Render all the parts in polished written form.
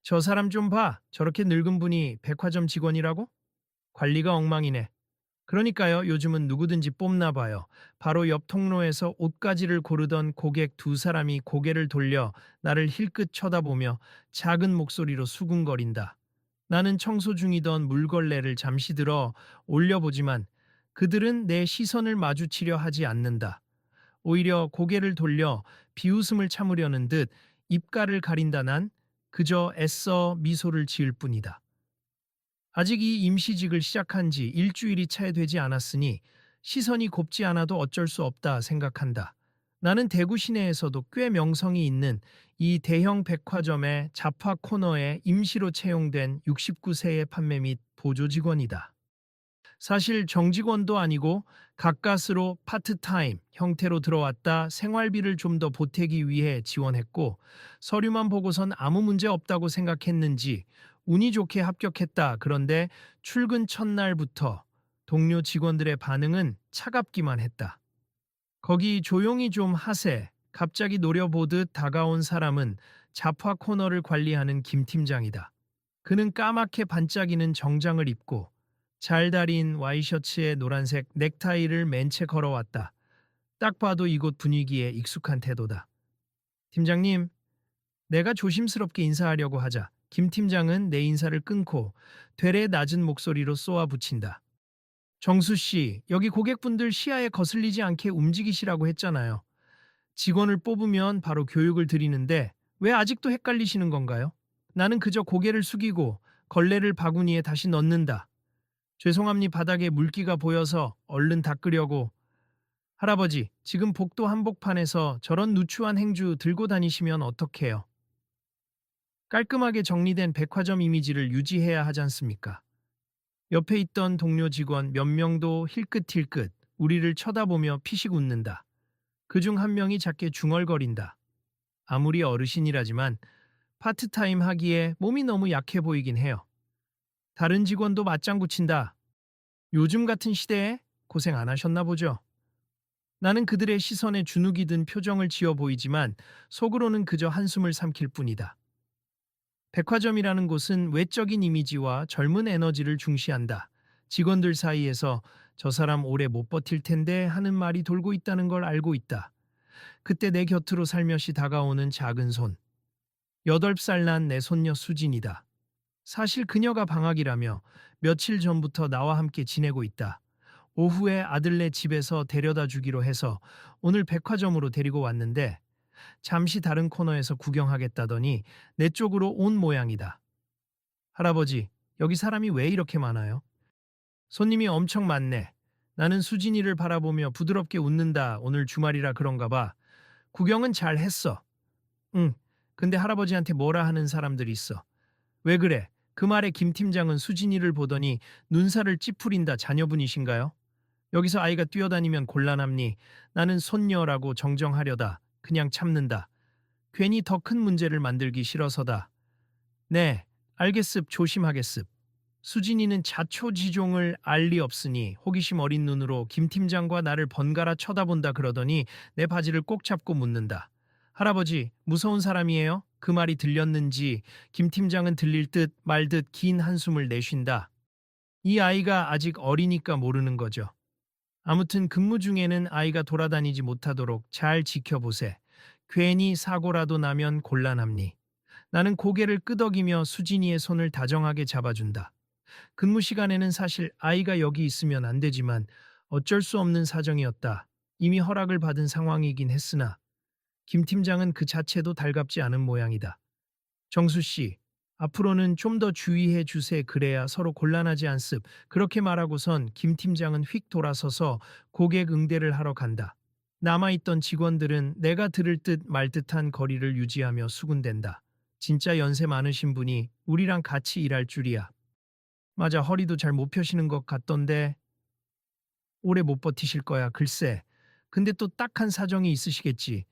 저 사람 좀 봐. 저렇게 늙은 분이 백화점 직원이라고? 관리가 엉망이네. 그러니까요, 요즘은 누구든지 뽑나 봐요. 바로 옆 통로에서 옷가지를 고르던 고객 두 사람이 고개를 돌려 나를 힐끗 쳐다보며 작은 목소리로 수군거린다. 나는 청소 중이던 물걸레를 잠시 들어 올려보지만 그들은 내 시선을 마주치려 하지 않는다. 오히려 고개를 돌려 비웃음을 참으려는 듯 입가를 가린다. 난 그저 애써 미소를 지을 뿐이다. 아직 이 임시직을 시작한 지 일주일이 채 되지 않았으니 시선이 곱지 않아도 어쩔 수 없다 생각한다. 나는 대구 시내에서도 꽤 명성이 있는 이 대형 백화점의 잡화 코너에 임시로 채용된 69세의 판매 및 보조 직원이다. 사실 정직원도 아니고 가까스로 파트타임 형태로 들어왔다 생활비를 좀 더 보태기 위해 지원했고 서류만 보고선 아무 문제 없다고 생각했는지 운이 좋게 합격했다. 그런데 출근 첫날부터 동료 직원들의 반응은 차갑기만 했다. 거기 조용히 좀 하세. 갑자기 노려보듯 다가온 사람은 잡화 코너를 관리하는 김 팀장이다. 그는 까맣게 반짝이는 정장을 입고 잘 다린 와이셔츠에 노란색 넥타이를 맨 채 걸어왔다. 딱 봐도 이곳 분위기에 익숙한 태도다. 팀장님, 내가 조심스럽게 인사하려고 하자 김 팀장은 내 인사를 끊고 되레 낮은 목소리로 쏘아붙인다. 정수 씨, 여기 고객분들 시야에 거슬리지 않게 움직이시라고 했잖아요. 직원을 뽑으면 바로 교육을 드리는데 왜 아직도 헷갈리시는 건가요? 나는 그저 고개를 숙이고 걸레를 바구니에 다시 넣는다. 죄송합니 바닥에 물기가 보여서 얼른 닦으려고. 할아버지, 지금 복도 한복판에서 저런 누추한 행주 들고 다니시면 어떡해요? 깔끔하게 정리된 백화점 이미지를 유지해야 하지 않습니까? 옆에 있던 동료 직원 몇 명도 힐끗힐끗 우리를 쳐다보며 피식 웃는다. 그중 한 명이 작게 중얼거린다. 아무리 어르신이라지만 파트타임 하기에 몸이 너무 약해 보이긴 해요. 다른 직원도 맞장구 친다. 요즘 같은 시대에 고생 안 하셨나 보죠. 나는 그들의 시선에 주눅이 든 표정을 지어 보이지만 속으로는 그저 한숨을 삼킬 뿐이다. 백화점이라는 곳은 외적인 이미지와 젊은 에너지를 중시한다. 직원들 사이에서 저 사람 오래 못 버틸 텐데 하는 말이 돌고 있다는 걸 알고 있다. 그때 내 곁으로 살며시 다가오는 작은 손. 8살 난 내 손녀 수진이다. 사실 그녀가 방학이라며 며칠 전부터 나와 함께 지내고 있다. 오후에 아들네 집에서 데려다 주기로 해서 오늘 백화점으로 데리고 왔는데 잠시 다른 코너에서 구경하겠다더니 내 쪽으로 온 모양이다. 할아버지, 여기 사람이 왜 이렇게 많아요? 손님이 엄청 많네. 나는 수진이를 바라보며 부드럽게 웃는다. 오늘 주말이라 그런가 봐. 구경은 잘 했어. 응. 근데 할아버지한테 뭐라 하는 사람들이 있어. 왜 그래? 그 말에 김 팀장은 수진이를 보더니 눈살을 찌푸린다. 자녀분이신가요? 여기서 아이가 뛰어다니면 곤란합니. 나는 손녀라고 정정하려다. 그냥 참는다. 괜히 더 큰 문제를 만들기 싫어서다. 네, 알겠습. 조심하겠습. 수진이는 자초지종을 알 리 없으니 호기심 어린 눈으로 김 팀장과 나를 번갈아 쳐다본다 그러더니 내 바지를 꼭 잡고 묻는다. 할아버지, 무서운 사람이에요? 그 말이 들렸는지 김 팀장은 들릴 듯 말 듯 긴 한숨을 내쉰다. 이 아이가 아직 어리니까 모르는 거죠. 아무튼 근무 중에는 아이가 돌아다니지 못하도록 잘 지켜보세. 괜히 사고라도 나면 곤란합니. 나는 고개를 끄덕이며 수진이의 손을 다정하게 잡아준다. 근무 시간에는 사실 아이가 여기 있으면 안 되지만 어쩔 수 없는 사정이었다. 이미 허락을 받은 상황이긴 했으나 김 팀장은 그 자체도 달갑지 않은 모양이다. 정수 씨, 앞으로는 좀 더 주의해 주세. 그래야 서로 곤란하지 않습. 그렇게 말하고선 김 팀장은 휙 돌아서서 고객 응대를 하러 간다. 남아있던 직원들은 내가 들을 듯 말 듯한 거리를 유지하며 수군댄다. 진짜 연세 많으신 분이 우리랑 같이 일할 줄이야. 맞아, 허리도 잘 못 펴시는 것 같던데 오래 못 버티실 거야. 글쎄. 근데 또 딱한 사정이 있으시겠지.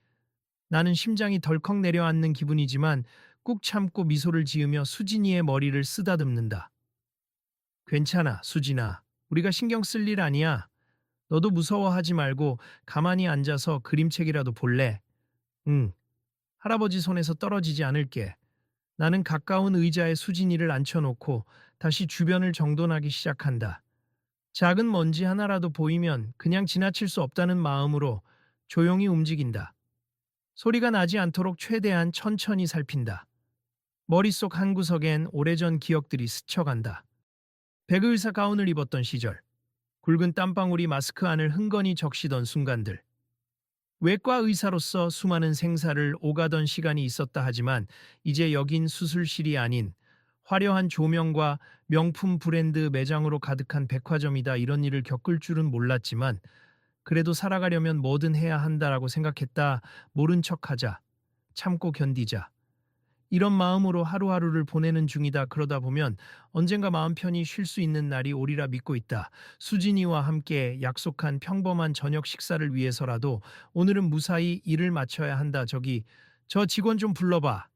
나는 심장이 덜컥 내려앉는 기분이지만 꾹 참고 미소를 지으며 수진이의 머리를 쓰다듬는다. 괜찮아, 수진아. 우리가 신경 쓸 일 아니야. 너도 무서워하지 말고 가만히 앉아서 그림책이라도 볼래? 응. 할아버지 손에서 떨어지지 않을게. 나는 가까운 의자에 수진이를 앉혀놓고 다시 주변을 정돈하기 시작한다. 작은 먼지 하나라도 보이면 그냥 지나칠 수 없다는 마음으로 조용히 움직인다. 소리가 나지 않도록 최대한 천천히 살핀다. 머릿속 한구석엔 오래전 기억들이 스쳐간다. 백의사 가운을 입었던 시절, 굵은 땀방울이 마스크 안을 흥건히 적시던 순간들. 외과 의사로서 수많은 생사를 오가던 시간이 있었다 하지만 이제 여긴 수술실이 아닌 화려한 조명과 명품 브랜드 매장으로 가득한 백화점이다. 이런 일을 겪을 줄은 몰랐지만 그래도 살아가려면 뭐든 해야 한다라고 생각했다. 모른 척하자. 참고 견디자. 이런 마음으로 하루하루를 보내는 중이다. 그러다 보면 언젠가 마음 편히 쉴 수 있는 날이 오리라 믿고 있다. 수진이와 함께 약속한 평범한 저녁 식사를 위해서라도 오늘은 무사히 일을 마쳐야 한다. 저 직원 좀 불러봐.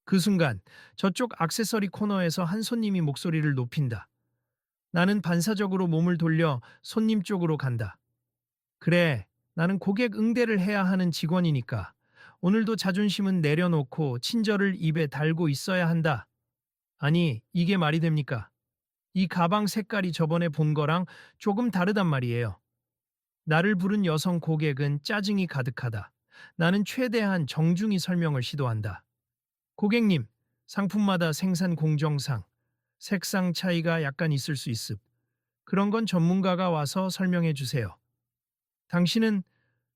그 순간 저쪽 액세서리 코너에서 한 손님이 목소리를 높인다. 나는 반사적으로 몸을 돌려 손님 쪽으로 간다. 그래, 나는 고객 응대를 해야 하는 직원이니까. 오늘도 자존심은 내려놓고 친절을 입에 달고 있어야 한다. 아니, 이게 말이 됩니까? 이 가방 색깔이 저번에 본 거랑 조금 다르단 말이에요. 나를 부른 여성 고객은 짜증이 가득하다. 나는 최대한 정중히 설명을 시도한다. 고객님, 상품마다 생산 공정상, 색상 차이가 약간 있을 수 있음. 그런 건 전문가가 와서 설명해 주세요. 당신은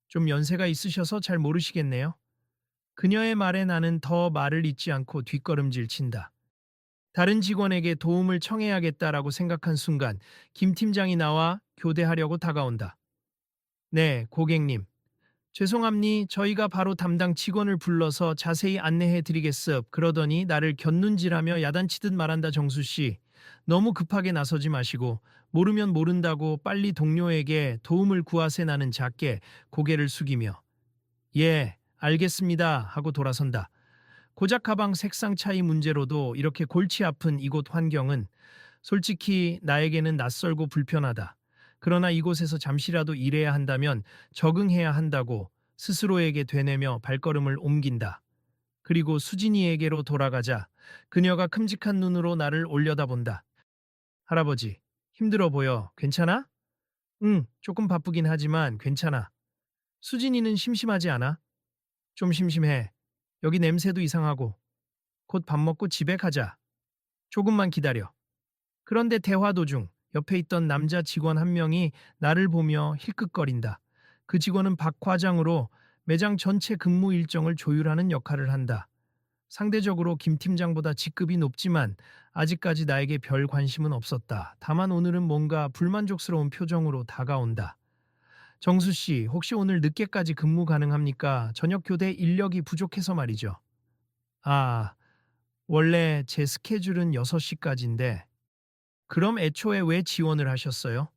좀 연세가 있으셔서 잘 모르시겠네요. 그녀의 말에 나는 더 말을 잇지 않고 뒷걸음질 친다. 다른 직원에게 도움을 청해야겠다라고 생각한 순간 김 팀장이 나와 교대하려고 다가온다. 네, 고객님. 죄송합니 저희가 바로 담당 직원을 불러서 자세히 안내해 드리겠습. 그러더니 나를 곁눈질하며 야단치듯 말한다. 정수 씨. 너무 급하게 나서지 마시고 모르면 모른다고 빨리 동료에게 도움을 구하세. 나는 작게 고개를 숙이며 예, 알겠습니다 하고 돌아선다. 고작 가방 색상 차이 문제로도 이렇게 골치 아픈 이곳 환경은 솔직히 나에게는 낯설고 불편하다. 그러나 이곳에서 잠시라도 일해야 한다면 적응해야 한다고 스스로에게 되뇌며 발걸음을 옮긴다. 그리고 수진이에게로 돌아가자 그녀가 큼직한 눈으로 나를 올려다본다. 할아버지, 힘들어 보여. 괜찮아? 응, 조금 바쁘긴 하지만 괜찮아. 수진이는 심심하지 않아? 좀 심심해. 여기 냄새도 이상하고. 곧 밥 먹고 집에 가자. 조금만 기다려. 그런데 대화 도중 옆에 있던 남자 직원 한 명이 나를 보며 힐끗거린다. 그 직원은 박 과장으로 매장 전체 근무 일정을 조율하는 역할을 한다. 상대적으로 김 팀장보다 직급이 높지만 아직까지 나에게 별 관심은 없었다. 다만 오늘은 뭔가 불만족스러운 표정으로 다가온다. 정수 씨, 혹시 오늘 늦게까지 근무 가능합니까? 저녁 교대 인력이 부족해서 말이죠. 아, 원래 제 스케줄은 6시까지인데 그럼 애초에 왜 지원을 하셨어요?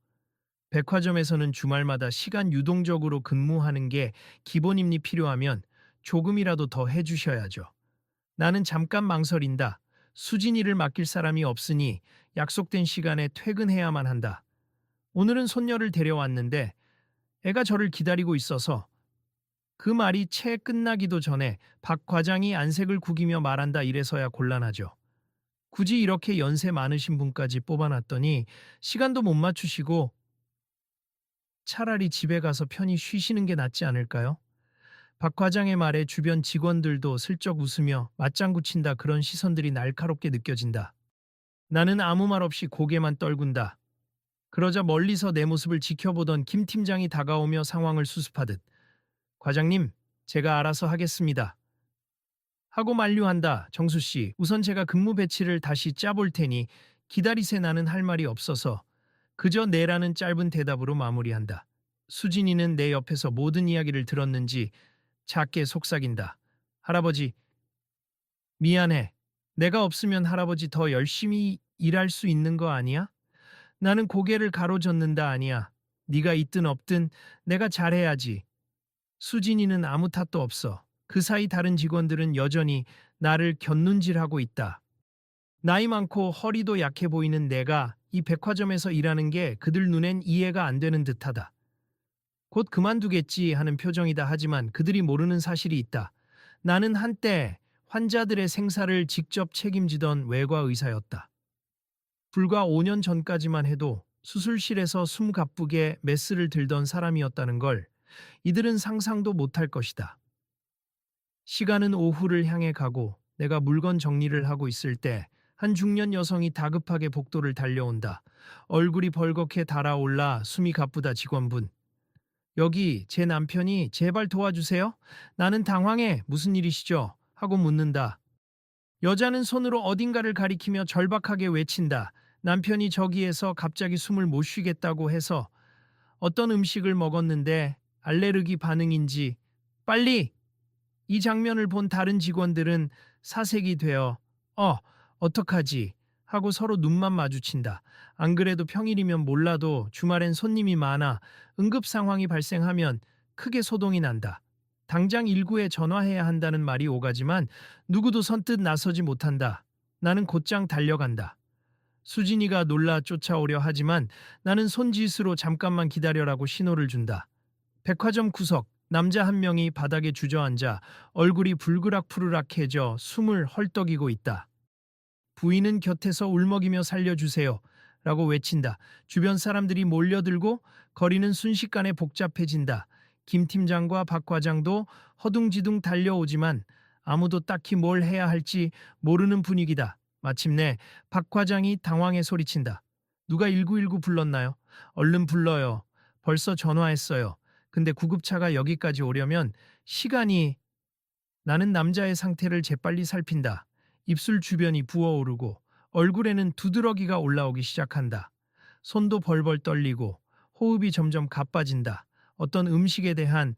백화점에서는 주말마다 시간 유동적으로 근무하는 게 기본임니 필요하면 조금이라도 더 해주셔야죠. 나는 잠깐 망설인다. 수진이를 맡길 사람이 없으니 약속된 시간에 퇴근해야만 한다. 오늘은 손녀를 데려왔는데 애가 저를 기다리고 있어서 그 말이 채 끝나기도 전에 박 과장이 안색을 구기며 말한다. 이래서야 곤란하죠. 굳이 이렇게 연세 많으신 분까지 뽑아놨더니 시간도 못 맞추시고 차라리 집에 가서 편히 쉬시는 게 낫지 않을까요? 박 과장의 말에 주변 직원들도 슬쩍 웃으며 맞장구 친다. 그런 시선들이 날카롭게 느껴진다. 나는 아무 말 없이 고개만 떨군다. 그러자 멀리서 내 모습을 지켜보던 김 팀장이 다가오며 상황을 수습하듯 과장님, 제가 알아서 하겠습니다. 하고 만류한다. 정수 씨, 우선 제가 근무 배치를 다시 짜볼 테니 기다리세. 나는 할 말이 없어서 그저 네라는 짧은 대답으로 마무리한다. 수진이는 내 옆에서 모든 이야기를 들었는지 작게 속삭인다. 할아버지, 미안해. 내가 없으면 할아버지 더 열심히 일할 수 있는 거 아니야? 나는 고개를 가로젓는다. 아니야. 네가 있든 없든 내가 잘해야지. 수진이는 아무 탓도 없어. 그 사이 다른 직원들은 여전히 나를 곁눈질하고 있다. 나이 많고 허리도 약해 보이는 내가 이 백화점에서 일하는 게 그들 눈엔 이해가 안 되는 듯하다. 곧 그만두겠지 하는 표정이다. 하지만 그들이 모르는 사실이 있다. 나는 한때 환자들의 생사를 직접 책임지던 외과 의사였다. 불과 5년 전까지만 해도 수술실에서 숨가쁘게 메스를 들던 사람이었다는 걸 이들은 상상도 못할 것이다. 시간은 오후를 향해 가고 내가 물건 정리를 하고 있을 때 한 중년 여성이 다급하게 복도를 달려온다. 얼굴이 벌겋게 달아올라 숨이 가쁘다. 직원분. 여기 제 남편이 제발 도와주세요. 나는 당황해. 무슨 일이시죠? 하고 묻는다. 여자는 손으로 어딘가를 가리키며 절박하게 외친다. 남편이 저기에서 갑자기 숨을 못 쉬겠다고 해서 어떤 음식을 먹었는데 알레르기 반응인지 빨리! 이 장면을 본 다른 직원들은 사색이 되어 어떡하지? 하고 서로 눈만 마주친다. 안 그래도 평일이면 몰라도 주말엔 손님이 많아 응급 상황이 발생하면 크게 소동이 난다. 당장 119에 전화해야 한다는 말이 오가지만 누구도 선뜻 나서지 못한다. 나는 곧장 달려간다. 수진이가 놀라 쫓아오려 하지만 나는 손짓으로 잠깐만 기다려라고 신호를 준다. 백화점 구석, 남자 한 명이 바닥에 주저앉아 얼굴이 불그락푸르락해져 숨을 헐떡이고 있다. 부인은 곁에서 울먹이며 살려주세요. 라고 외친다. 주변 사람들이 몰려들고 거리는 순식간에 복잡해진다. 김 팀장과 박 과장도 허둥지둥 달려오지만 아무도 딱히 뭘 해야 할지 모르는 분위기다. 마침내 박 과장이 당황해 소리친다. 누가 1919 불렀나요? 얼른 불러요. 벌써 전화했어요. 근데 구급차가 여기까지 오려면 시간이... 나는 남자의 상태를 재빨리 살핀다. 입술 주변이 부어오르고 얼굴에는 두드러기가 올라오기 시작한다. 손도 벌벌 떨리고 호흡이 점점 가빠진다. 어떤 음식에 대한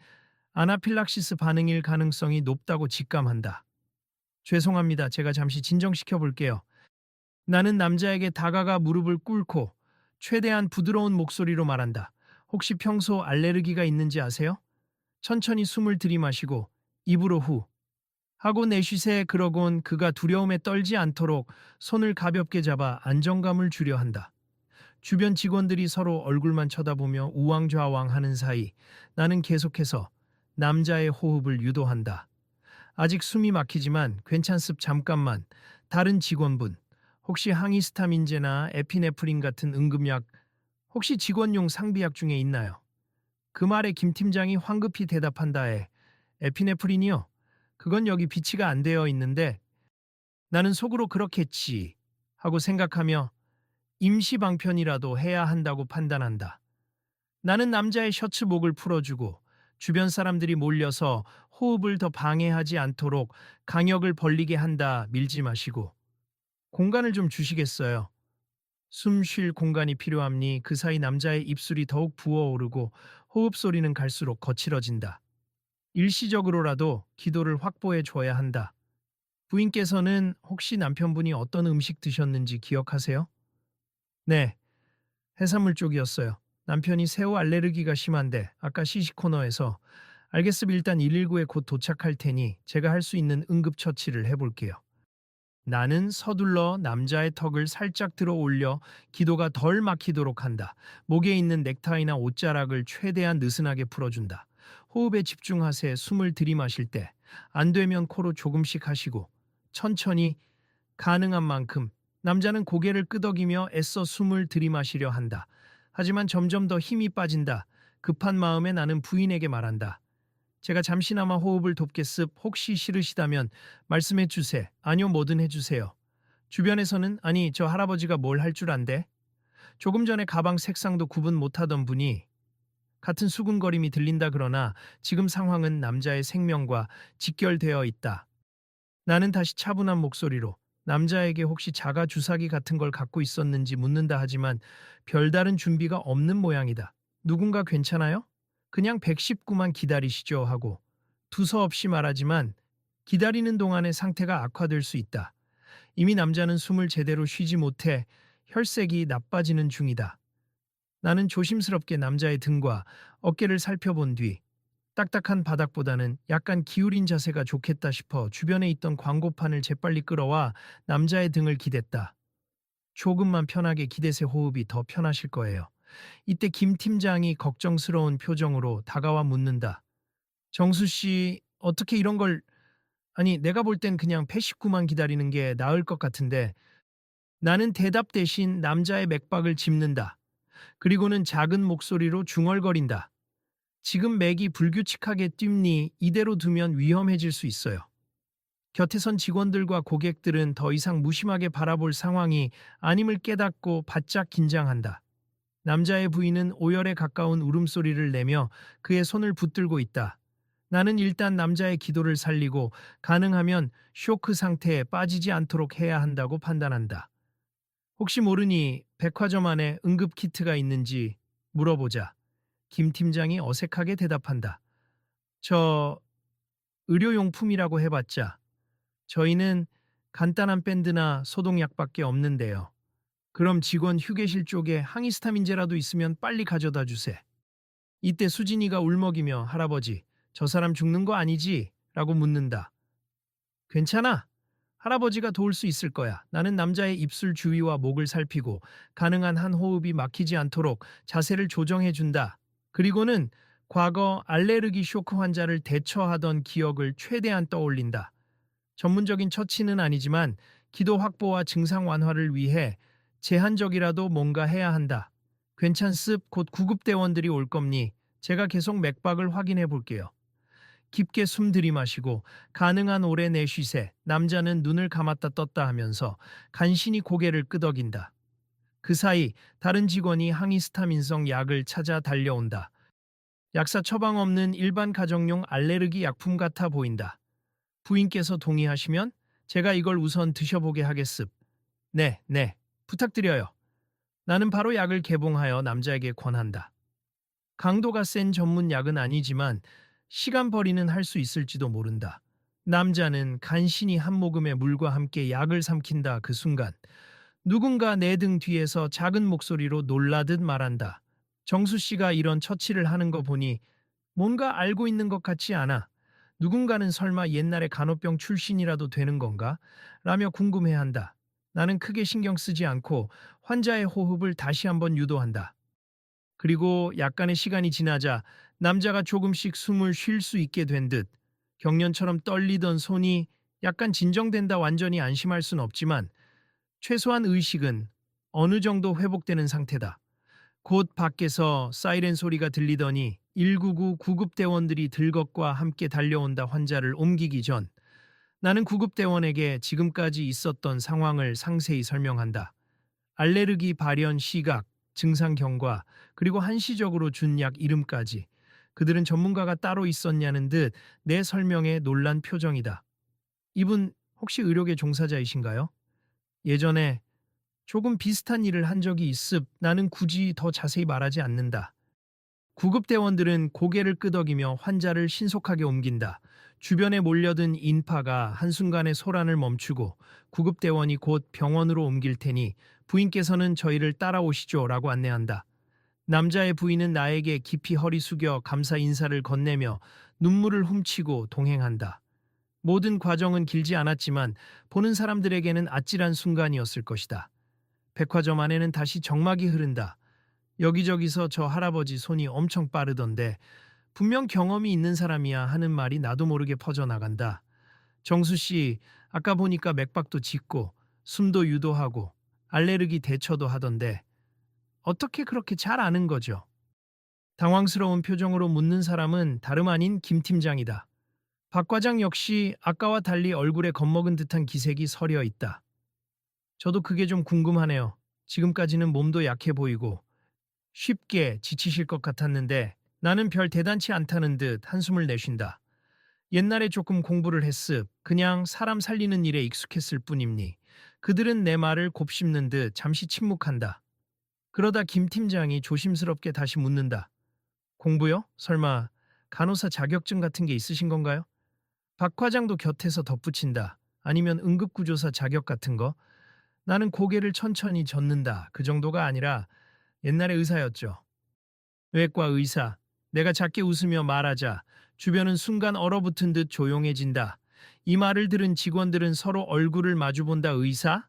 아나필락시스 반응일 가능성이 높다고 직감한다. 죄송합니다. 제가 잠시 진정시켜 볼게요. 나는 남자에게 다가가 무릎을 꿇고 최대한 부드러운 목소리로 말한다. 혹시 평소 알레르기가 있는지 아세요? 천천히 숨을 들이마시고 입으로 후 하고 내쉬세. 그러곤 그가 두려움에 떨지 않도록 손을 가볍게 잡아 안정감을 주려 한다. 주변 직원들이 서로 얼굴만 쳐다보며 우왕좌왕하는 사이 나는 계속해서 남자의 호흡을 유도한다. 아직 숨이 막히지만 괜찮습. 잠깐만. 다른 직원분. 혹시 항히스타민제나 에피네프린 같은 응급약 혹시 직원용 상비약 중에 있나요? 그 말에 김 팀장이 황급히 대답한다에 에피네프린이요? 그건 여기 비치가 안 되어 있는데 나는 속으로 그렇겠지 하고 생각하며 임시 방편이라도 해야 한다고 판단한다. 나는 남자의 셔츠 목을 풀어주고 주변 사람들이 몰려서 호흡을 더 방해하지 않도록 강역을 벌리게 한다. 밀지 마시고 공간을 좀 주시겠어요? 숨 쉴 공간이 필요함니 그 사이 남자의 입술이 더욱 부어오르고 호흡 소리는 갈수록 거칠어진다. 일시적으로라도 기도를 확보해 줘야 한다. 부인께서는 혹시 남편분이 어떤 음식 드셨는지 기억하세요? 네, 해산물 쪽이었어요. 남편이 새우 알레르기가 심한데 아까 시식 코너에서 알겠음. 일단 119에 곧 도착할 테니 제가 할 수 있는 응급처치를 해볼게요. 나는 서둘러 남자의 턱을 살짝 들어 올려 기도가 덜 막히도록 한다. 목에 있는 넥타이나 옷자락을 최대한 느슨하게 풀어준다. 호흡에 집중하세. 숨을 들이마실 때 안 되면 코로 조금씩 하시고 천천히 가능한 만큼. 남자는 고개를 끄덕이며 애써 숨을 들이마시려 한다. 하지만 점점 더 힘이 빠진다. 급한 마음에 나는 부인에게 말한다. 제가 잠시나마 호흡을 돕겠습. 혹시 싫으시다면 말씀해 주세. 아니요, 뭐든 해주세요. 주변에서는 아니 저 할아버지가 뭘 할 줄 안대? 조금 전에 가방 색상도 구분 못하던 분이 같은 수군거림이 들린다. 그러나 지금 상황은 남자의 생명과 직결되어 있다. 나는 다시 차분한 목소리로 남자에게 혹시 자가 주사기 같은 걸 갖고 있었는지 묻는다. 하지만 별다른 준비가 없는 모양이다. 누군가 괜찮아요? 그냥 119만 기다리시죠 하고 두서없이 말하지만 기다리는 동안에 상태가 악화될 수 있다. 이미 남자는 숨을 제대로 쉬지 못해 혈색이 나빠지는 중이다. 나는 조심스럽게 남자의 등과 어깨를 살펴본 뒤 딱딱한 바닥보다는 약간 기울인 자세가 좋겠다 싶어 주변에 있던 광고판을 재빨리 끌어와 남자의 등을 기댔다. 조금만 편하게 기대세. 호흡이 더 편하실 거예요. 이때 김 팀장이 걱정스러운 표정으로 다가와 묻는다. 정수 씨, 어떻게 이런 걸... 아니, 내가 볼 땐 그냥 패식구만 기다리는 게 나을 것 같은데. 나는 대답 대신 남자의 맥박을 짚는다. 그리고는 작은 목소리로 중얼거린다. 지금 맥이 불규칙하게 뜁니? 이대로 두면 위험해질 수 있어요. 곁에 선 직원들과 고객들은 더 이상 무심하게 바라볼 상황이 아님을 깨닫고 바짝 긴장한다. 남자의 부인은 오열에 가까운 울음소리를 내며 그의 손을 붙들고 있다. 나는 일단 남자의 기도를 살리고 가능하면 쇼크 상태에 빠지지 않도록 해야 한다고 판단한다. 혹시 모르니 백화점 안에 응급 키트가 있는지 물어보자. 김 팀장이 어색하게 대답한다. 저 의료용품이라고 해봤자 저희는 간단한 밴드나 소독약밖에 없는데요. 그럼 직원 휴게실 쪽에 항히스타민제라도 있으면 빨리 가져다 주세. 이때 수진이가 울먹이며 할아버지, 저 사람 죽는 거 아니지? 라고 묻는다. 괜찮아. 할아버지가 도울 수 있을 거야. 나는 남자의 입술 주위와 목을 살피고 가능한 한 호흡이 막히지 않도록 자세를 조정해 준다. 그리고는 과거 알레르기 쇼크 환자를 대처하던 기억을 최대한 떠올린다. 전문적인 처치는 아니지만 기도 확보와 증상 완화를 위해 제한적이라도 뭔가 해야 한다. 괜찮습. 곧 구급대원들이 올 겁니. 제가 계속 맥박을 확인해 볼게요. 깊게 숨 들이마시고 가능한 오래 내쉬세. 남자는 눈을 감았다 떴다 하면서 간신히 고개를 끄덕인다. 그 사이 다른 직원이 항히스타민성 약을 찾아 달려온다. 약사 처방 없는 일반 가정용 알레르기 약품 같아 보인다. 부인께서 동의하시면 제가 이걸 우선 드셔보게 하겠습. 네, 네. 부탁드려요. 나는 바로 약을 개봉하여 남자에게 권한다. 강도가 센 전문 약은 아니지만 시간벌이는 할 수 있을지도 모른다. 남자는 간신히 한 모금의 물과 함께 약을 삼킨다. 그 순간 누군가 내 등 뒤에서 작은 목소리로 놀라듯 말한다. 정수 씨가 이런 처치를 하는 거 보니 뭔가 알고 있는 것 같지 않아. 누군가는 설마 옛날에 간호병 출신이라도 되는 건가? 라며 궁금해한다. 나는 크게 신경 쓰지 않고 환자의 호흡을 다시 한번 유도한다. 그리고 약간의 시간이 지나자 남자가 조금씩 숨을 쉴 수 있게 된 듯 경련처럼 떨리던 손이 약간 진정된다. 완전히 안심할 순 없지만 최소한 의식은 어느 정도 회복되는 상태다. 곧 밖에서 사이렌 소리가 들리더니 199 구급대원들이 들것과 함께 달려온다. 환자를 옮기기 전 나는 구급대원에게 지금까지 있었던 상황을 상세히 설명한다. 알레르기 발현 시각, 증상 경과, 그리고 한시적으로 준 약 이름까지. 그들은 전문가가 따로 있었냐는 듯 내 설명에 놀란 표정이다. 이분 혹시 의료계 종사자이신가요? 예전에 조금 비슷한 일을 한 적이 있습. 나는 굳이 더 자세히 말하지 않는다. 구급대원들은 고개를 끄덕이며 환자를 신속하게 옮긴다. 주변에 몰려든 인파가 한순간에 소란을 멈추고 구급대원이 곧 병원으로 옮길 테니 부인께서는 저희를 따라오시죠 라고 안내한다. 남자의 부인은 나에게 깊이 허리 숙여 감사 인사를 건네며 눈물을 훔치고 동행한다. 모든 과정은 길지 않았지만 보는 사람들에게는 아찔한 순간이었을 것이다. 백화점 안에는 다시 정막이 흐른다. 여기저기서 저 할아버지 손이 엄청 빠르던데 분명 경험이 있는 사람이야 하는 말이 나도 모르게 퍼져나간다. 정수 씨, 아까 보니까 맥박도 짚고 숨도 유도하고 알레르기 대처도 하던데 어떻게 그렇게 잘 아는 거죠? 당황스러운 표정으로 묻는 사람은 다름 아닌 김 팀장이다. 박 과장 역시 아까와 달리 얼굴에 겁먹은 듯한 기색이 서려 있다. 저도 그게 좀 궁금하네요. 지금까지는 몸도 약해 보이고 쉽게 지치실 것 같았는데 나는 별 대단치 않다는 듯 한숨을 내쉰다. 옛날에 조금 공부를 했습. 그냥 사람 살리는 일에 익숙했을 뿐입니. 그들은 내 말을 곱씹는 듯 잠시 침묵한다. 그러다 김 팀장이 조심스럽게 다시 묻는다. 공부요? 설마 간호사 자격증 같은 게 있으신 건가요? 박 과장도 곁에서 덧붙인다. 아니면 응급구조사 자격 같은 거? 나는 고개를 천천히 젓는다. 그 정도가 아니라 옛날에 의사였죠. 외과 의사. 내가 작게 웃으며 말하자 주변은 순간 얼어붙은 듯 조용해진다. 이 말을 들은 직원들은 서로 얼굴을 마주본다. 의사?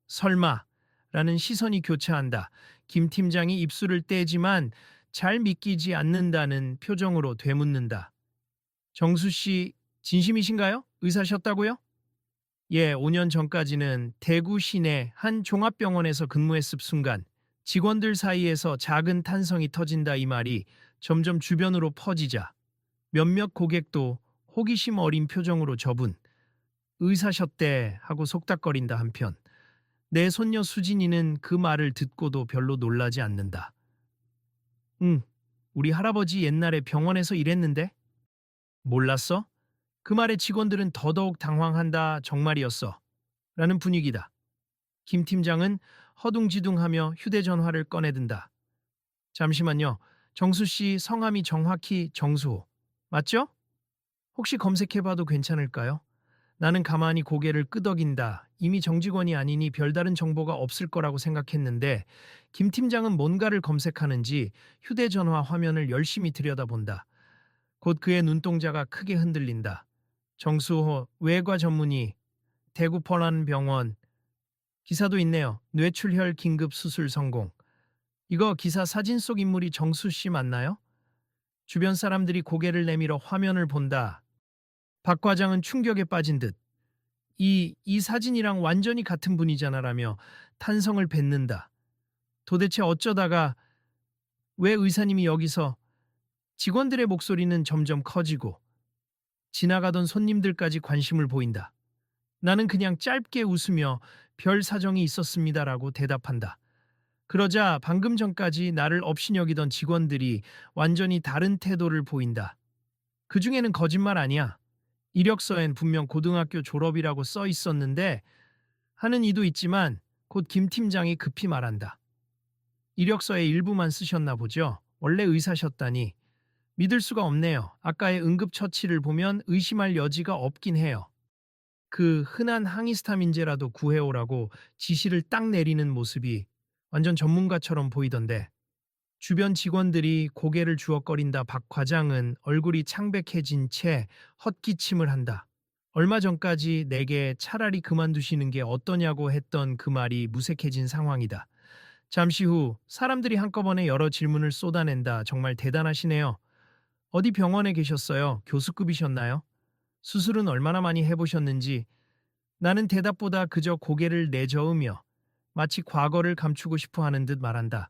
설마? 라는 시선이 교차한다. 김 팀장이 입술을 떼지만 잘 믿기지 않는다는 표정으로 되묻는다. 정수 씨, 진심이신가요? 의사셨다고요? 예, 5년 전까지는 대구 시내 한 종합병원에서 근무했을 순간 직원들 사이에서 작은 탄성이 터진다 이 말이 점점 주변으로 퍼지자 몇몇 고객도 호기심 어린 표정으로 저분 의사셨대 하고 속닥거린다 한편 내 손녀 수진이는 그 말을 듣고도 별로 놀라지 않는다. 응, 우리 할아버지 옛날에 병원에서 일했는데? 몰랐어? 그 말에 직원들은 더더욱 당황한다 정말이었어. 라는 분위기다. 김 팀장은 허둥지둥하며 휴대전화를 꺼내든다. 잠시만요. 정수 씨 성함이 정확히 정수호. 맞죠? 혹시 검색해봐도 괜찮을까요? 나는 가만히 고개를 끄덕인다. 이미 정직원이 아니니 별다른 정보가 없을 거라고 생각했는데 김 팀장은 뭔가를 검색하는지 휴대전화 화면을 열심히 들여다본다. 곧 그의 눈동자가 크게 흔들린다. 정수호 외과 전문의 대구 포란병원 기사도 있네요. 뇌출혈 긴급 수술 성공. 이거 기사 사진 속 인물이 정수 씨 맞나요? 주변 사람들이 고개를 내밀어 화면을 본다. 박 과장은 충격에 빠진 듯 이 사진이랑 완전히 같은 분이잖아라며 탄성을 뱉는다. 도대체 어쩌다가 왜 의사님이 여기서 직원들의 목소리는 점점 커지고 지나가던 손님들까지 관심을 보인다. 나는 그냥 짧게 웃으며 별 사정이 있었습니다라고 대답한다. 그러자 방금 전까지 나를 업신여기던 직원들이 완전히 다른 태도를 보인다. 그 중에는 거짓말 아니야. 이력서엔 분명 고등학교 졸업이라고 써 있었는데 하는 이도 있지만 곧 김 팀장이 급히 말한다. 이력서의 일부만 쓰셨나 보죠. 원래 의사셨다니. 믿을 수가 없네요. 아까의 응급처치를 보면 의심할 여지가 없긴 해요. 그 흔한 항히스타민제라도 구해오라고 지시를 딱 내리는 모습이 완전 전문가처럼 보이던데 주변 직원들이 고개를 주워거린다. 박 과장은 얼굴이 창백해진 채 헛기침을 한다. 얼마 전까지 내게 차라리 그만두시는 게 어떠냐고 했던 그 말이 무색해진 상황이다. 잠시 후 사람들이 한꺼번에 여러 질문을 쏟아낸다. 정말 대단하시네요. 어디 병원에 계셨어요? 교수급이셨나요? 수술은 얼마나 많이 해보셨는지 나는 대답보다 그저 고개를 내저으며 마치 과거를 감추고 싶어 하는 듯 말한다.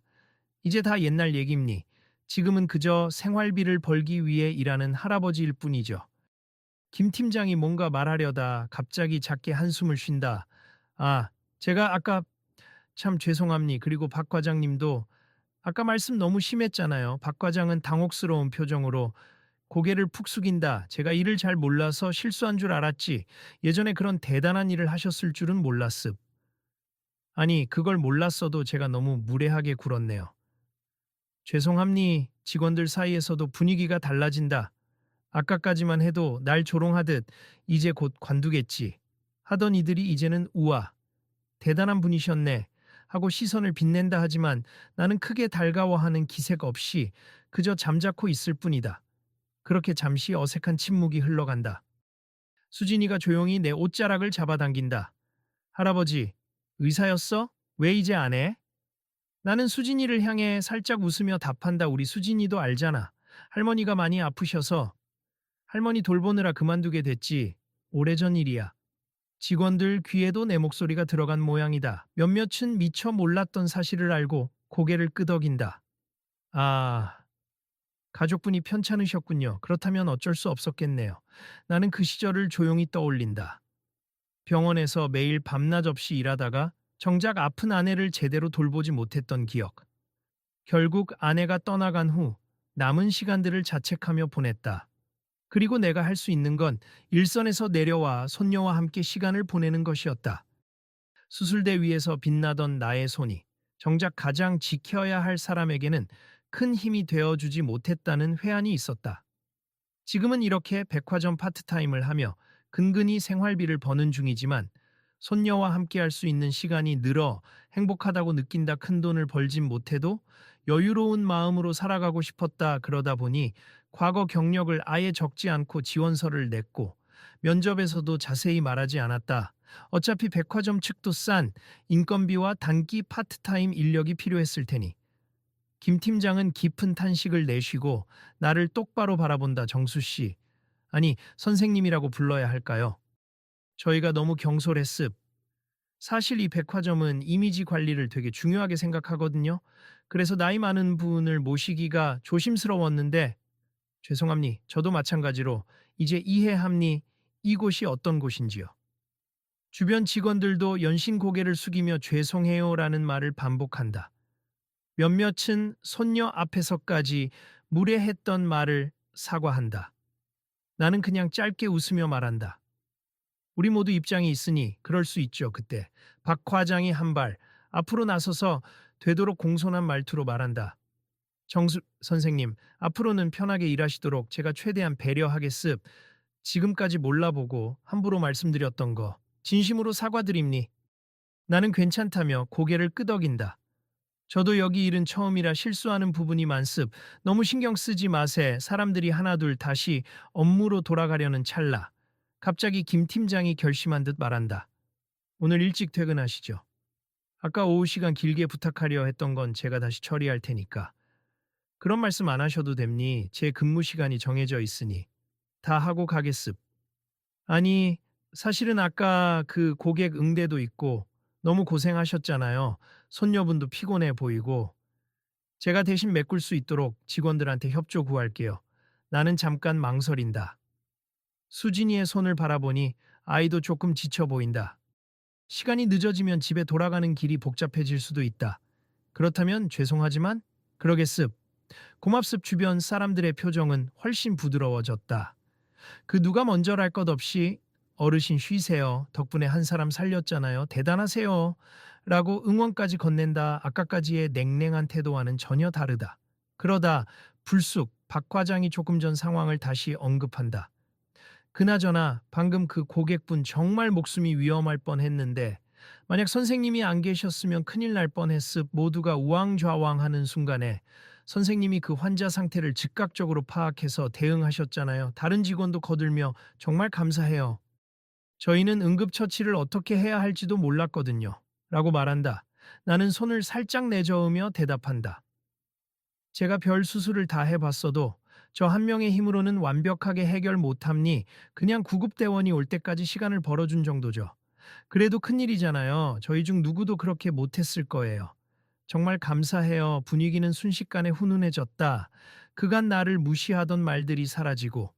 이제 다 옛날 얘기입니. 지금은 그저 생활비를 벌기 위해 일하는 할아버지일 뿐이죠. 김 팀장이 뭔가 말하려다 갑자기 작게 한숨을 쉰다. 아, 제가 아까 참 죄송합니. 그리고 박 과장님도 아까 말씀 너무 심했잖아요. 박 과장은 당혹스러운 표정으로 고개를 푹 숙인다. 제가 일을 잘 몰라서 실수한 줄 알았지. 예전에 그런 대단한 일을 하셨을 줄은 몰랐습. 아니, 그걸 몰랐어도 제가 너무 무례하게 굴었네요. 죄송합니. 직원들 사이에서도 분위기가 달라진다. 아까까지만 해도 날 조롱하듯 이제 곧 관두겠지 하던 이들이 이제는 우와, 대단한 분이셨네 하고 시선을 빛낸다 하지만 나는 크게 달가워하는 기색 없이 그저 잠자코 있을 뿐이다. 그렇게 잠시 어색한 침묵이 흘러간다. 수진이가 조용히 내 옷자락을 잡아당긴다. 할아버지, 의사였어? 왜 이제 안 해? 나는 수진이를 향해 살짝 웃으며 답한다. 우리 수진이도 알잖아. 할머니가 많이 아프셔서 할머니 돌보느라 그만두게 됐지. 오래전 일이야. 직원들 귀에도 내 목소리가 들어간 모양이다. 몇몇은 미처 몰랐던 사실을 알고 고개를 끄덕인다. 아, 가족분이 편찮으셨군요. 그렇다면 어쩔 수 없었겠네요. 나는 그 시절을 조용히 떠올린다. 병원에서 매일 밤낮 없이 일하다가 정작 아픈 아내를 제대로 돌보지 못했던 기억. 결국 아내가 떠나간 후 남은 시간들을 자책하며 보냈다. 그리고 내가 할 수 있는 건 일선에서 내려와 손녀와 함께 시간을 보내는 것이었다. 수술대 위에서 빛나던 나의 손이 정작 가장 지켜야 할 사람에게는 큰 힘이 되어주지 못했다는 회한이 있었다. 지금은 이렇게 백화점 파트타임을 하며 근근히 생활비를 버는 중이지만 손녀와 함께 할 수 있는 시간이 늘어 행복하다고 느낀다. 큰 돈을 벌진 못해도 여유로운 마음으로 살아가고 싶었다. 그러다 보니 과거 경력을 아예 적지 않고 지원서를 냈고 면접에서도 자세히 말하지 않았다. 어차피 백화점 측도 싼 인건비와 단기 파트타임 인력이 필요했을 테니. 김 팀장은 깊은 탄식을 내쉬고 나를 똑바로 바라본다. 정수 씨. 아니, 선생님이라고 불러야 할까요? 저희가 너무 경솔했습. 사실 이 백화점은 이미지 관리를 되게 중요하게 생각하거든요. 그래서 나이 많은 분을 모시기가 조심스러웠는데 죄송합니. 저도 마찬가지로 이제 이해합니. 이곳이 어떤 곳인지요. 주변 직원들도 연신 고개를 숙이며 죄송해요라는 말을 반복한다. 몇몇은 손녀 앞에서까지 무례했던 말을 사과한다. 나는 그냥 짧게 웃으며 말한다. 우리 모두 입장이 있으니 그럴 수 있죠. 그때 박 과장이 한 발 앞으로 나서서 되도록 공손한 말투로 말한다. 정수 선생님, 앞으로는 편하게 일하시도록 제가 최대한 배려하겠습. 지금까지 몰라보고 함부로 말씀드렸던 거 진심으로 사과드립니. 나는 괜찮다며 고개를 끄덕인다. 저도 여기 일은 처음이라 실수하는 부분이 많습. 너무 신경 쓰지 마세. 사람들이 하나둘 다시 업무로 돌아가려는 찰나. 갑자기 김 팀장이 결심한 듯 말한다. 오늘 일찍 퇴근하시죠. 아까 오후 시간 길게 부탁하려 했던 건 제가 다시 처리할 테니까. 그런 말씀 안 하셔도 됩니. 제 근무 시간이 정해져 있으니. 다 하고 가겠습. 아니, 사실은 아까 그 고객 응대도 있고 너무 고생하셨잖아요. 손녀분도 피곤해 보이고. 제가 대신 메꿀 수 있도록 직원들한테 협조 구할게요. 나는 잠깐 망설인다. 수진이의 손을 바라보니 아이도 조금 지쳐 보인다. 시간이 늦어지면 집에 돌아가는 길이 복잡해질 수도 있다. 그렇다면 죄송하지만 그러겠습. 고맙습. 주변 사람들의 표정은 훨씬 부드러워졌다. 그 누가 먼저랄 것 없이 어르신 쉬세요. 덕분에 한 사람 살렸잖아요. 대단하세요. 라고 응원까지 건넨다. 아까까지의 냉랭한 태도와는 전혀 다르다. 그러다 불쑥 박 과장이 조금 전 상황을 다시 언급한다. 그나저나 방금 그 고객분 정말 목숨이 위험할 뻔했는데 만약 선생님이 안 계셨으면 큰일 날 뻔했습. 모두가 우왕좌왕하는 순간에 선생님이 그 환자 상태를 즉각적으로 파악해서 대응하셨잖아요. 다른 직원도 거들며 정말 감사해요. 저희는 응급처치를 어떻게 해야 할지도 몰랐거든요. 라고 말한다. 나는 손을 살짝 내저으며 대답한다. 제가 별 수술을 다 해봤어도 저 한 명의 힘으로는 완벽하게 해결 못함니 그냥 구급대원이 올 때까지 시간을 벌어준 정도죠. 그래도 큰일이잖아요. 저희 중 누구도 그렇게 못했을 거예요. 정말 감사해요. 분위기는 순식간에 훈훈해졌다. 그간 나를 무시하던 말들이 사라지고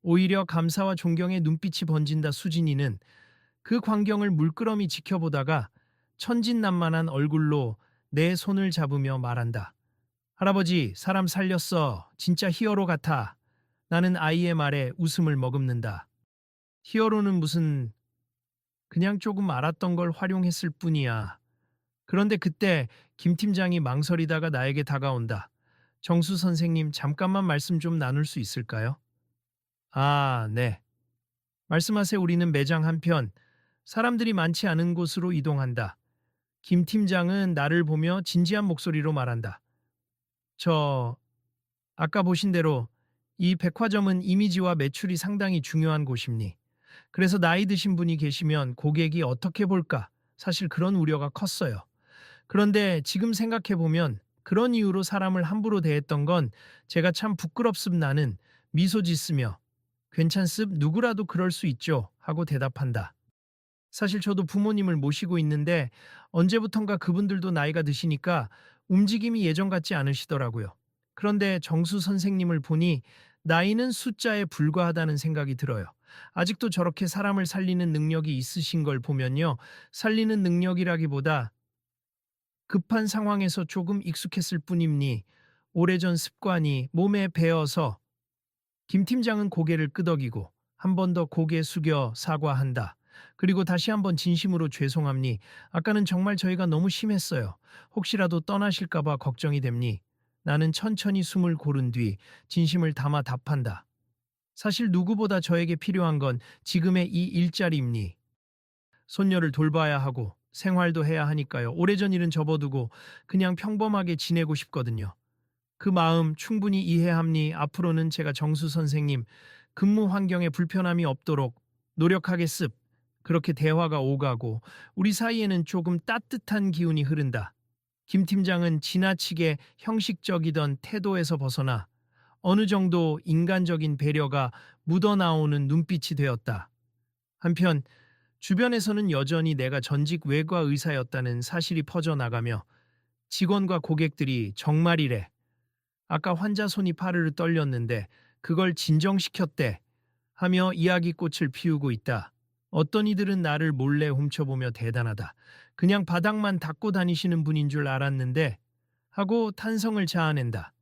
오히려 감사와 존경의 눈빛이 번진다. 수진이는 그 광경을 물끄러미 지켜보다가 천진난만한 얼굴로 내 손을 잡으며 말한다. 할아버지, 사람 살렸어. 진짜 히어로 같아. 나는 아이의 말에 웃음을 머금는다. 히어로는 무슨 그냥 조금 알았던 걸 활용했을 뿐이야. 그런데 그때 김 팀장이 망설이다가 나에게 다가온다. 정수 선생님, 잠깐만 말씀 좀 나눌 수 있을까요? 아, 네. 말씀하세요. 우리는 매장 한편, 사람들이 많지 않은 곳으로 이동한다. 김 팀장은 나를 보며 진지한 목소리로 말한다. 저, 아까 보신 대로 이 백화점은 이미지와 매출이 상당히 중요한 곳입니. 그래서 나이 드신 분이 계시면 고객이 어떻게 볼까? 사실 그런 우려가 컸어요. 그런데 지금 생각해보면 그런 이유로 사람을 함부로 대했던 건 제가 참 부끄럽습. 나는 미소 짓으며 괜찮습. 누구라도 그럴 수 있죠. 하고 대답한다. 사실 저도 부모님을 모시고 있는데 언제부턴가 그분들도 나이가 드시니까 움직임이 예전 같지 않으시더라고요. 그런데 정수 선생님을 보니 나이는 숫자에 불과하다는 생각이 들어요. 아직도 저렇게 사람을 살리는 능력이 있으신 걸 보면요. 살리는 능력이라기보다 급한 상황에서 조금 익숙했을 뿐입니. 오래전 습관이 몸에 배어서. 김 팀장은 고개를 끄덕이고 한 번 더 고개 숙여 사과한다. 그리고 다시 한번 진심으로 죄송합니. 아까는 정말 저희가 너무 심했어요. 혹시라도 떠나실까봐 걱정이 됩니. 나는 천천히 숨을 고른 뒤 진심을 담아 답한다. 사실 누구보다 저에게 필요한 건 지금의 이 일자리입니. 손녀를 돌봐야 하고 생활도 해야 하니까요. 오래전 일은 접어두고 그냥 평범하게 지내고 싶거든요. 그 마음 충분히 이해합니. 앞으로는 제가 정수 선생님 근무 환경에 불편함이 없도록 노력하겠습. 그렇게 대화가 오가고 우리 사이에는 조금 따뜻한 기운이 흐른다. 김 팀장은 지나치게 형식적이던 태도에서 벗어나 어느 정도 인간적인 배려가 묻어나오는 눈빛이 되었다. 한편 주변에서는 여전히 내가 전직 외과 의사였다는 사실이 퍼져나가며 직원과 고객들이 정말이래. 아까 환자 손이 파르르 떨렸는데 그걸 진정시켰대. 하며 이야기꽃을 피우고 있다. 어떤 이들은 나를 몰래 훔쳐보며 대단하다. 그냥 바닥만 닦고 다니시는 분인 줄 알았는데 하고 탄성을 자아낸다.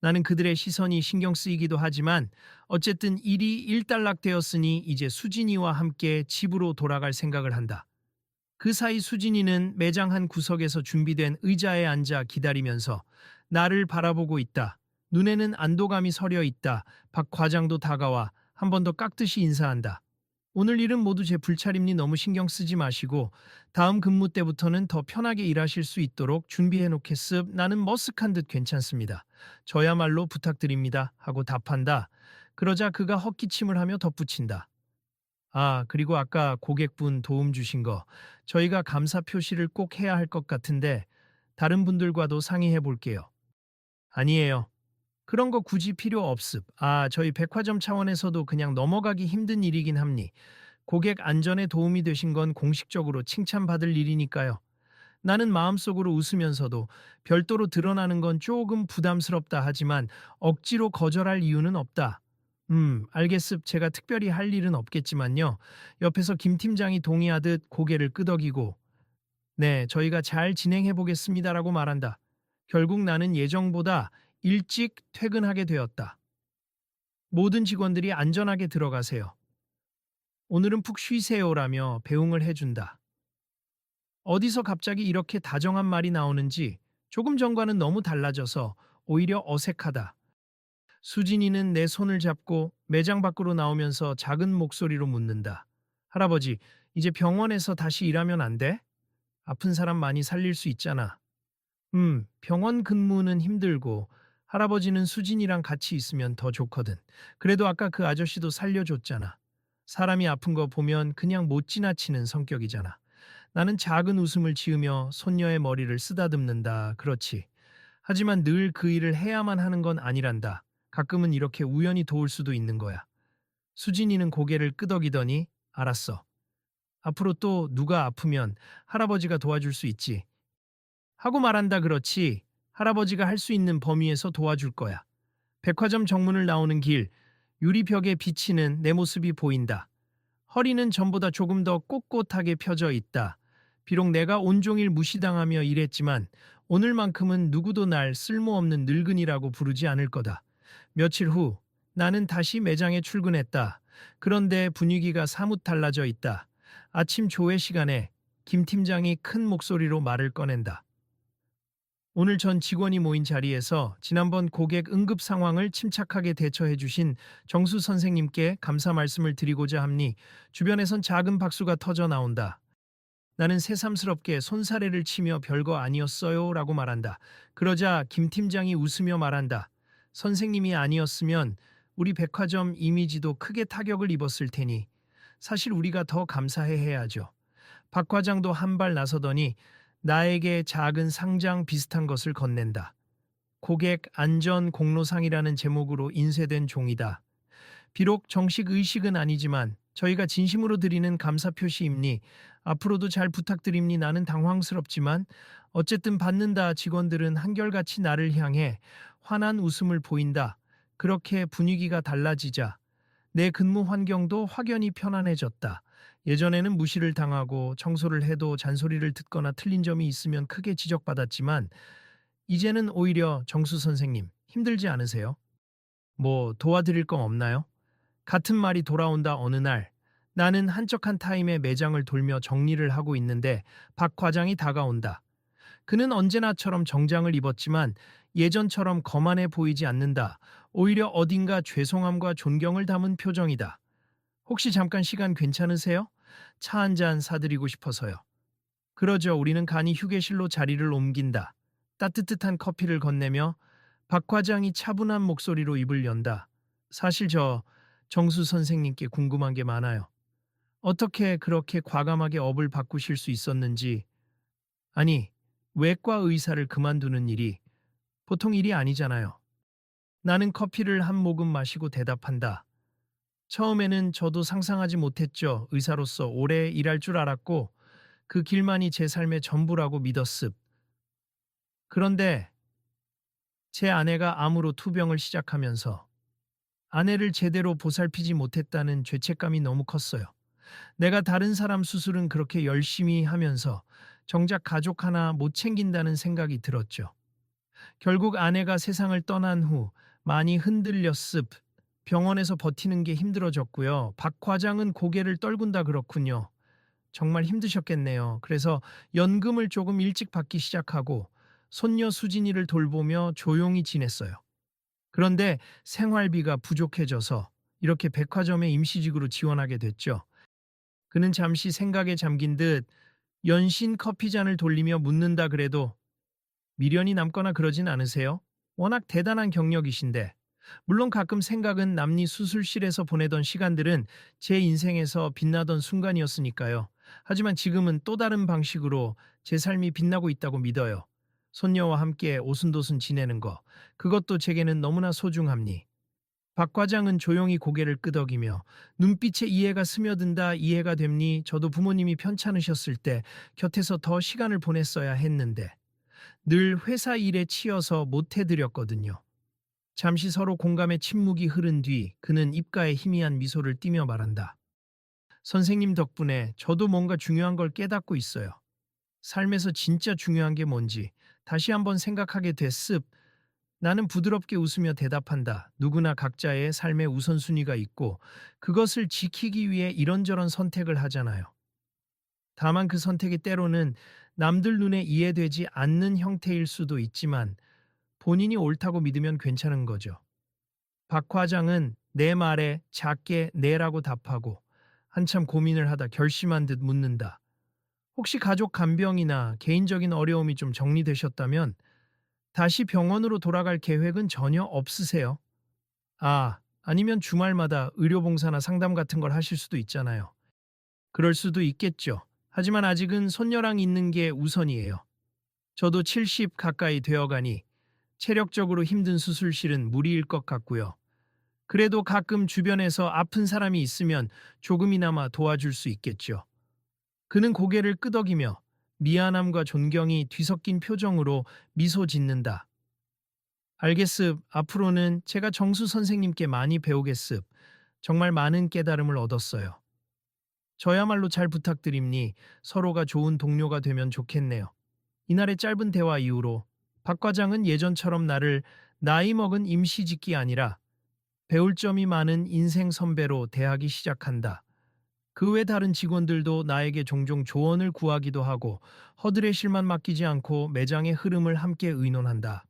나는 그들의 시선이 신경 쓰이기도 하지만 어쨌든 일이 일단락되었으니 이제 수진이와 함께 집으로 돌아갈 생각을 한다. 그 사이 수진이는 매장 한 구석에서 준비된 의자에 앉아 기다리면서 나를 바라보고 있다. 눈에는 안도감이 서려 있다. 박 과장도 다가와 한 번 더 깍듯이 인사한다. 오늘 일은 모두 제 불차림니 너무 신경 쓰지 마시고 다음 근무 때부터는 더 편하게 일하실 수 있도록 준비해 놓겠습. 나는 머쓱한 듯 괜찮습니다. 저야말로 부탁드립니다. 하고 답한다. 그러자 그가 헛기침을 하며 덧붙인다. 아, 그리고 아까 고객분 도움 주신 거 저희가 감사 표시를 꼭 해야 할 것 같은데 다른 분들과도 상의해 볼게요. 아니에요. 그런 거 굳이 필요 없습. 아, 저희 백화점 차원에서도 그냥 넘어가기 힘든 일이긴 합니. 고객 안전에 도움이 되신 건 공식적으로 칭찬받을 일이니까요. 나는 마음속으로 웃으면서도 별도로 드러나는 건 조금 부담스럽다 하지만 억지로 거절할 이유는 없다. 알겠습. 제가 특별히 할 일은 없겠지만요. 옆에서 김 팀장이 동의하듯 고개를 끄덕이고 네, 저희가 잘 진행해 보겠습니다라고 말한다. 결국 나는 예정보다 일찍 퇴근하게 되었다. 모든 직원들이 안전하게 들어가세요. 오늘은 푹 쉬세요라며 배웅을 해준다. 어디서 갑자기 이렇게 다정한 말이 나오는지 조금 전과는 너무 달라져서 오히려 어색하다. 수진이는 내 손을 잡고 매장 밖으로 나오면서 작은 목소리로 묻는다. 할아버지, 이제 병원에서 다시 일하면 안 돼? 아픈 사람 많이 살릴 수 있잖아. 병원 근무는 힘들고 할아버지는 수진이랑 같이 있으면 더 좋거든. 그래도 아까 그 아저씨도 살려줬잖아. 사람이 아픈 거 보면 그냥 못 지나치는 성격이잖아. 나는 작은 웃음을 지으며 손녀의 머리를 쓰다듬는다. 그렇지. 하지만 늘 그 일을 해야만 하는 건 아니란다. 가끔은 이렇게 우연히 도울 수도 있는 거야. 수진이는 고개를 끄덕이더니 알았어. 앞으로 또 누가 아프면 할아버지가 도와줄 수 있지. 하고 말한다. 그렇지. 할아버지가 할 수 있는 범위에서 도와줄 거야. 백화점 정문을 나오는 길, 유리벽에 비치는 내 모습이 보인다. 허리는 전보다 조금 더 꼿꼿하게 펴져 있다. 비록 내가 온종일 무시당하며 일했지만 오늘만큼은 누구도 날 쓸모없는 늙은이라고 부르지 않을 거다. 며칠 후 나는 다시 매장에 출근했다. 그런데 분위기가 사뭇 달라져 있다. 아침 조회 시간에 김 팀장이 큰 목소리로 말을 꺼낸다. 오늘 전 직원이 모인 자리에서 지난번 고객 응급 상황을 침착하게 대처해 주신 정수 선생님께 감사 말씀을 드리고자 합니 주변에선 작은 박수가 터져 나온다. 나는 새삼스럽게 손사래를 치며 별거 아니었어요 라고 말한다. 그러자 김 팀장이 웃으며 말한다. 선생님이 아니었으면 우리 백화점 이미지도 크게 타격을 입었을 테니 사실 우리가 더 감사해 해야죠. 박 과장도 한 발 나서더니 나에게 작은 상장 비슷한 것을 건넨다. 고객 안전 공로상이라는 제목으로 인쇄된 종이다. 비록 정식 의식은 아니지만 저희가 진심으로 드리는 감사 표시임니 앞으로도 잘 부탁드립니. 나는 당황스럽지만 어쨌든 받는다. 직원들은 한결같이 나를 향해 환한 웃음을 보인다. 그렇게 분위기가 달라지자 내 근무 환경도 확연히 편안해졌다. 예전에는 무시를 당하고 청소를 해도 잔소리를 듣거나 틀린 점이 있으면 크게 지적받았지만 이제는 오히려 정수 선생님 힘들지 않으세요? 뭐 도와드릴 건 없나요? 같은 말이 돌아온다. 어느 날 나는 한적한 타임에 매장을 돌며 정리를 하고 있는데 박 과장이 다가온다. 그는 언제나처럼 정장을 입었지만 예전처럼 거만해 보이지 않는다. 오히려 어딘가 죄송함과 존경을 담은 표정이다. 혹시 잠깐 시간 괜찮으세요? 차 한 잔 사드리고 싶어서요. 그러죠. 우리는 간이 휴게실로 자리를 옮긴다. 따뜻한 커피를 건네며 박 과장이 차분한 목소리로 입을 연다. 사실 저 정수 선생님께 궁금한 게 많아요. 어떻게 그렇게 과감하게 업을 바꾸실 수 있었는지. 아니, 외과 의사를 그만두는 일이 보통 일이 아니잖아요. 나는 커피를 한 모금 마시고 대답한다. 처음에는 저도 상상하지 못했죠. 의사로서 오래 일할 줄 알았고 그 길만이 제 삶의 전부라고 믿었습. 그런데 제 아내가 암으로 투병을 시작하면서 아내를 제대로 보살피지 못했다는 죄책감이 너무 컸어요. 내가 다른 사람 수술은 그렇게 열심히 하면서 정작 가족 하나 못 챙긴다는 생각이 들었죠. 결국 아내가 세상을 떠난 후 많이 흔들렸습. 병원에서 버티는 게 힘들어졌고요. 박 과장은 고개를 떨군다 그렇군요. 정말 힘드셨겠네요. 그래서 연금을 조금 일찍 받기 시작하고 손녀 수진이를 돌보며 조용히 지냈어요. 그런데 생활비가 부족해져서 이렇게 백화점에 임시직으로 지원하게 됐죠. 그는 잠시 생각에 잠긴 듯 연신 커피잔을 돌리며 묻는다 그래도 미련이 남거나 그러진 않으세요? 워낙 대단한 경력이신데. 물론 가끔 생각은 남리 수술실에서 보내던 시간들은 제 인생에서 빛나던 순간이었으니까요. 하지만 지금은 또 다른 방식으로 제 삶이 빛나고 있다고 믿어요. 손녀와 함께 오순도순 지내는 거. 그것도 제게는 너무나 소중합니. 박 과장은 조용히 고개를 끄덕이며 눈빛에 이해가 스며든다. 이해가 됩니. 저도 부모님이 편찮으셨을 때 곁에서 더 시간을 보냈어야 했는데 늘 회사 일에 치여서 못 해드렸거든요. 잠시 서로 공감의 침묵이 흐른 뒤 그는 입가에 희미한 미소를 띠며 말한다. 선생님 덕분에 저도 뭔가 중요한 걸 깨닫고 있어요. 삶에서 진짜 중요한 게 뭔지 다시 한번 생각하게 됐습. 나는 부드럽게 웃으며 대답한다. 누구나 각자의 삶의 우선순위가 있고 그것을 지키기 위해 이런저런 선택을 하잖아요. 다만 그 선택이 때로는 남들 눈에 이해되지 않는 형태일 수도 있지만 본인이 옳다고 믿으면 괜찮은 거죠. 박 과장은 내 말에 작게 네라고 답하고 한참 고민을 하다 결심한 듯 묻는다. 혹시 가족 간병이나 개인적인 어려움이 좀 정리되셨다면 다시 병원으로 돌아갈 계획은 전혀 없으세요? 아니면 주말마다 의료봉사나 상담 같은 걸 하실 수도 있잖아요. 그럴 수도 있겠죠. 하지만 아직은 손녀랑 있는 게 우선이에요. 저도 70 가까이 되어가니 체력적으로 힘든 수술실은 무리일 것 같고요. 그래도 가끔 주변에서 아픈 사람이 있으면 조금이나마 도와줄 수 있겠죠. 그는 고개를 끄덕이며 미안함과 존경이 뒤섞인 표정으로 미소 짓는다. 알겠습. 앞으로는 제가 정수 선생님께 많이 배우겠습. 정말 많은 깨달음을 얻었어요. 저야말로 잘 부탁드립니. 서로가 좋은 동료가 되면 좋겠네요. 이날의 짧은 대화 이후로 박 과장은 예전처럼 나를 나이 먹은 임시직기 아니라 배울 점이 많은 인생 선배로 대하기 시작한다. 그 외 다른 직원들도 나에게 종종 조언을 구하기도 하고 허들의 실만 맡기지 않고 매장의 흐름을 함께 의논한다.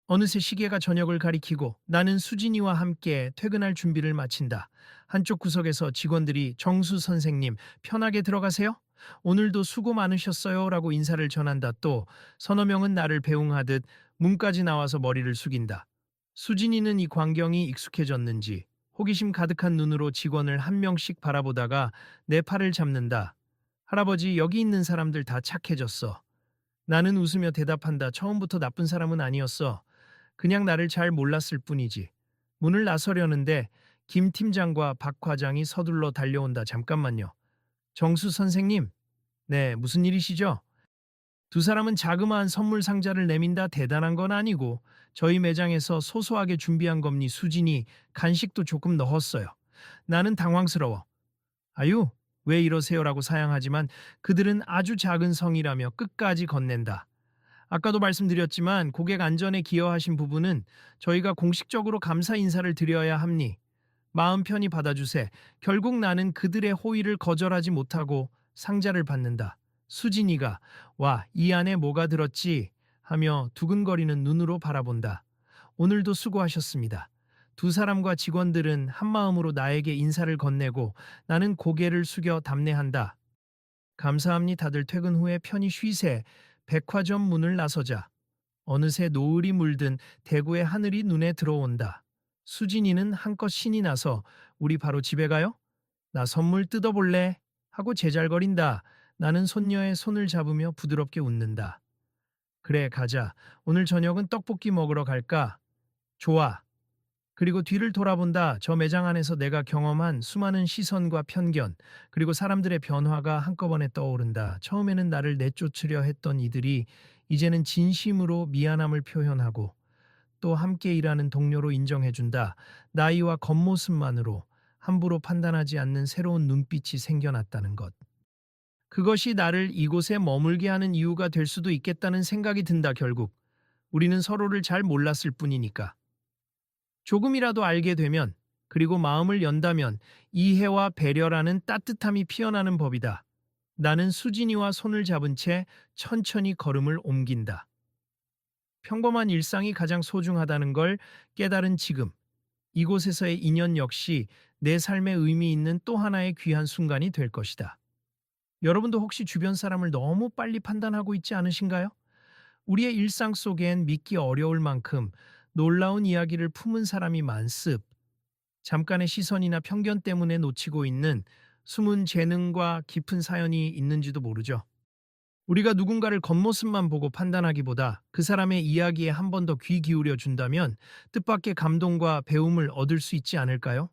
어느새 시계가 저녁을 가리키고 나는 수진이와 함께 퇴근할 준비를 마친다. 한쪽 구석에서 직원들이 정수 선생님 편하게 들어가세요. 오늘도 수고 많으셨어요 라고 인사를 전한다. 또 서너 명은 나를 배웅하듯 문까지 나와서 머리를 숙인다. 수진이는 이 광경이 익숙해졌는지 호기심 가득한 눈으로 직원을 한 명씩 바라보다가 내 팔을 잡는다. 할아버지, 여기 있는 사람들 다 착해졌어. 나는 웃으며 대답한다. 처음부터 나쁜 사람은 아니었어. 그냥 나를 잘 몰랐을 뿐이지. 문을 나서려는데 김 팀장과 박 과장이 서둘러 달려온다. 잠깐만요. 정수 선생님. 네, 무슨 일이시죠? 두 사람은 자그마한 선물 상자를 내민다. 대단한 건 아니고 저희 매장에서 소소하게 준비한 겁니. 수진이 간식도 조금 넣었어요. 나는 당황스러워. 아유, 왜 이러세요라고 사양하지만 그들은 아주 작은 성이라며 끝까지 건넨다. 아까도 말씀드렸지만 고객 안전에 기여하신 부분은 저희가 공식적으로 감사 인사를 드려야 합니. 마음 편히 받아주세. 결국 나는 그들의 호의를 거절하지 못하고 상자를 받는다. 수진이가 와, 이 안에 뭐가 들었지? 하며 두근거리는 눈으로 바라본다. 오늘도 수고하셨습니다. 두 사람과 직원들은 한마음으로 나에게 인사를 건네고 나는 고개를 숙여 답례한다. 감사합니. 다들 퇴근 후에 편히 쉬세. 백화점 문을 나서자 어느새 노을이 물든 대구의 하늘이 눈에 들어온다. 수진이는 한껏 신이 나서 우리 바로 집에 가요? 나 선물 뜯어볼래? 하고 제잘거린다. 나는 손녀의 손을 잡으며 부드럽게 웃는다. 그래, 가자. 오늘 저녁은 떡볶이 먹으러 갈까? 좋아. 그리고 뒤를 돌아본다. 저 매장 안에서 내가 경험한 수많은 시선과 편견, 그리고 사람들의 변화가 한꺼번에 떠오른다. 처음에는 나를 내쫓으려 했던 이들이 이제는 진심으로 미안함을 표현하고 또 함께 일하는 동료로 인정해준다. 나이와 겉모습만으로 함부로 판단하지 않는 새로운 눈빛이 생겨났다는 것. 그것이 나를 이곳에 머물게 하는 이유가 될 수도 있겠다는 생각이 든다, 결국. 우리는 서로를 잘 몰랐을 뿐이니까. 조금이라도 알게 되면, 그리고 마음을 연다면 이해와 배려라는 따뜻함이 피어나는 법이다. 나는 수진이와 손을 잡은 채 천천히 걸음을 옮긴다. 평범한 일상이 가장 소중하다는 걸 깨달은 지금, 이곳에서의 인연 역시 내 삶에 의미 있는 또 하나의 귀한 순간이 될 것이다. 여러분도 혹시 주변 사람을 너무 빨리 판단하고 있지 않으신가요? 우리의 일상 속엔 믿기 어려울 만큼 놀라운 이야기를 품은 사람이 많습. 잠깐의 시선이나 편견 때문에 놓치고 있는 숨은 재능과 깊은 사연이 있는지도 모르죠. 우리가 누군가를 겉모습만 보고 판단하기보다 그 사람의 이야기에 한 번 더 귀 기울여 준다면 뜻밖의 감동과 배움을 얻을 수 있지 않을까요?